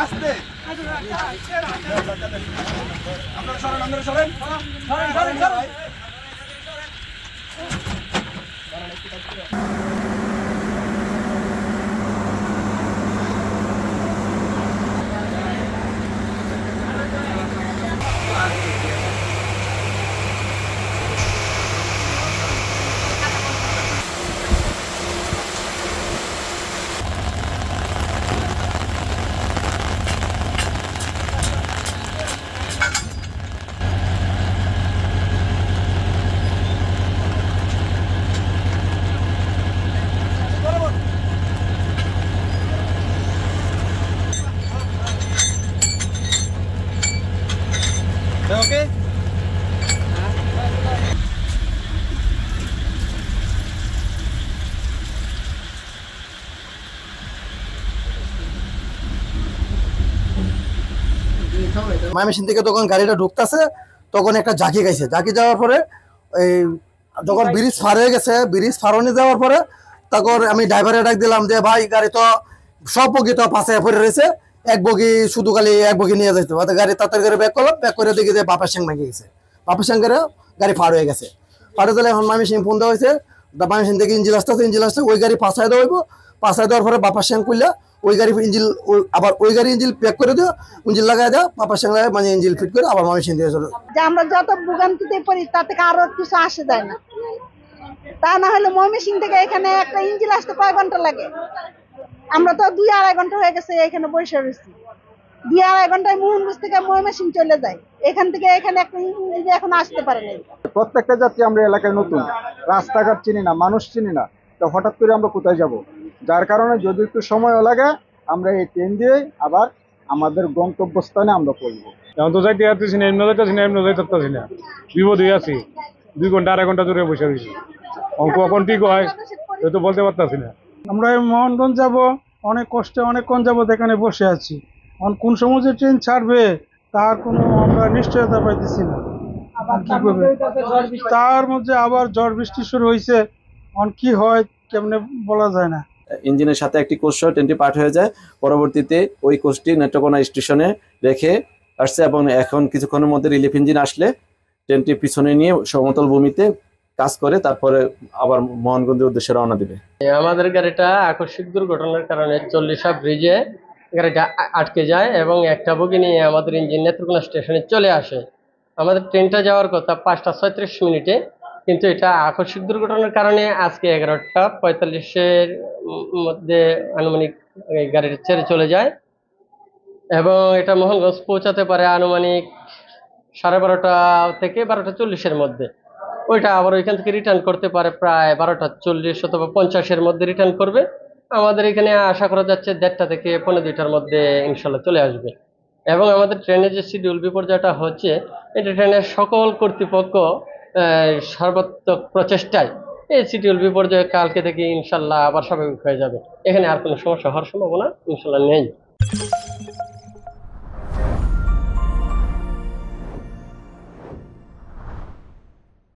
আস্তে আপনারা সরেন, আপনারা সরেন, সরেন সরেন সরেন। ওকে ময়মনসিং থেকে তখন গাড়িটা ঢুকতেছে, তখন একটা ঝাঁকি গাইছে। ঝাঁকি যাওয়ার পরে এই যখন ব্রিজ পার হয়ে গেছে, ব্রিজ পারনে যাওয়ার পরে তখন আমি ড্রাইভারে ডাক দিলাম যে ভাই গাড়ি তো সব বগি তো পাশে পড়ে রয়েছে, এক বগি শুধু খালি এক বগি নিয়ে যাইতে গাড়ি তাড়াতাড়ি করে ব্যাক করলাম। ব্যাক করে দেখি যে বাপের সঙ্গে ভেঙে গেছে, বাপের সঙ্গে গাড়ি পার হয়ে গেছে। পার হয়ে এখন ময়মনসিং ফোন দেওয়া হয়েছে, ময়মনসিং থেকে ইঞ্জিল আসতে ওই গাড়ি পাশায় দেওয়া হইব। পাশায় দেওয়ার পরে বাপার সঙ্গে করলে ওই গাড়ি ইঞ্জিল আবার ওই গাড়ি ইঞ্জিল প্যাক করে দিও, ইঞ্জিল লাগাই দাও, বাপার সঙ্গে মানে ইঞ্জিল ফিট করে আবার ময়মনসিং দিয়ে চলো। যে আমরা যত ভোগান্তিতে পড়ি তা থেকে আরো কিছু আসে যায় না, তা না হলে ময়মনসিং থেকে এখানে একটা ইঞ্জিল আসতে কয় ঘন্টা লাগে। আমরা তো 2-2.5 ঘন্টা হয়ে গেছে এখানে বসে রয়েছি। 2-2.5 ঘন্টায় মোহনগঞ্জ থেকে ময়মনসিং চলে যায়, এখান থেকে এখানে একটা ইঞ্জিল এখন আসতে পারে না। প্রত্যেকটা যাত্রী আমরা এলাকায় নতুন, রাস্তাঘাট চিনি না, মানুষ চিনি না, তো হঠাৎ করে আমরা কোথায় যাব, যার কারণে যদি একটু সময়ও লাগে আমরা এই ট্রেন দিয়ে আবার আমাদের গন্তব্যস্থানে আমরা পড়বো। এখন তো যাইতে যাচ্ছি না, এমনি যাইতেছি না, এমনি যাইতেছি না, বিপদ হয়ে আছি। 2 ঘন্টা 2.5 ঘন্টা ধরে বসে রয়েছি, কখন ঠিক হয় এ তো বলতে পারতেছি না। আমরা মোহনগঞ্জ যাব, অনেক কষ্টে অনেকক্ষণ যাবত এখানে বসে আছি। কোন সময় যে ট্রেন ছাড়বে তার কোনো আমরা নিশ্চয়তা পাইতেছি না। তার মধ্যে আবার ঝড় বৃষ্টি শুরু হয়েছে, কি হয় কেমনে বলা যায় না। ইঞ্জিনের সাথে একটি কোচ সহ ট্রেনটি পার হয়ে যায়। পরবর্তীতে ওই কোচটি নেত্রকোনা স্টেশনে রেখে আসছে এবং এখন কিছুক্ষণের মধ্যে রিলিফ ইঞ্জিন আসলে ট্রেনটি পিছনে নিয়ে সমতল ভূমিতে কাজ করে তারপরে আবার মোহনগঞ্জের উদ্দেশ্যে রওনা দিবে। আমাদের গাড়িটা আকস্মিক দুর্ঘটনার কারণে 40 ব্রিজে গাড়িটা আটকে যায় এবং একটা বগি নিয়ে আমাদের ইঞ্জিন নেত্রকোনা স্টেশনে চলে আসে। আমাদের ট্রেনটা যাওয়ার কথা 5টা 36 মিনিটে, কিন্তু এটা আকস্মিক দুর্ঘটনার কারণে আজকে 11টা 45-এর মধ্যে আনুমানিক গাড়িটা ছেড়ে চলে যায় এবং এটা মোহনগঞ্জ পৌঁছাতে পারে আনুমানিক 12:30 থেকে 12টা 40-এর মধ্যে। ওইটা আবার ওইখান থেকে রিটার্ন করতে পারে প্রায় 12টা 40 অথবা 50-এর মধ্যে রিটার্ন করবে। আমাদের এখানে আশা করা যাচ্ছে 1:30 থেকে 1:45-টার মধ্যে ইনশাল্লাহ চলে আসবে। এবং আমাদের ট্রেনের যে শিডিউল বিপর্যয়টা হচ্ছে, এটা ট্রেনের সকল কর্তৃপক্ষ সর্বাত্মক প্রচেষ্টায় এই শিডিউল বিপর্যয় কালকে থেকে ইনশাল্লাহ আবার স্বাভাবিক হয়ে যাবে। এখানে আর কোনো সমস্যা হওয়ার সম্ভাবনা ইনশাল্লাহ নেই।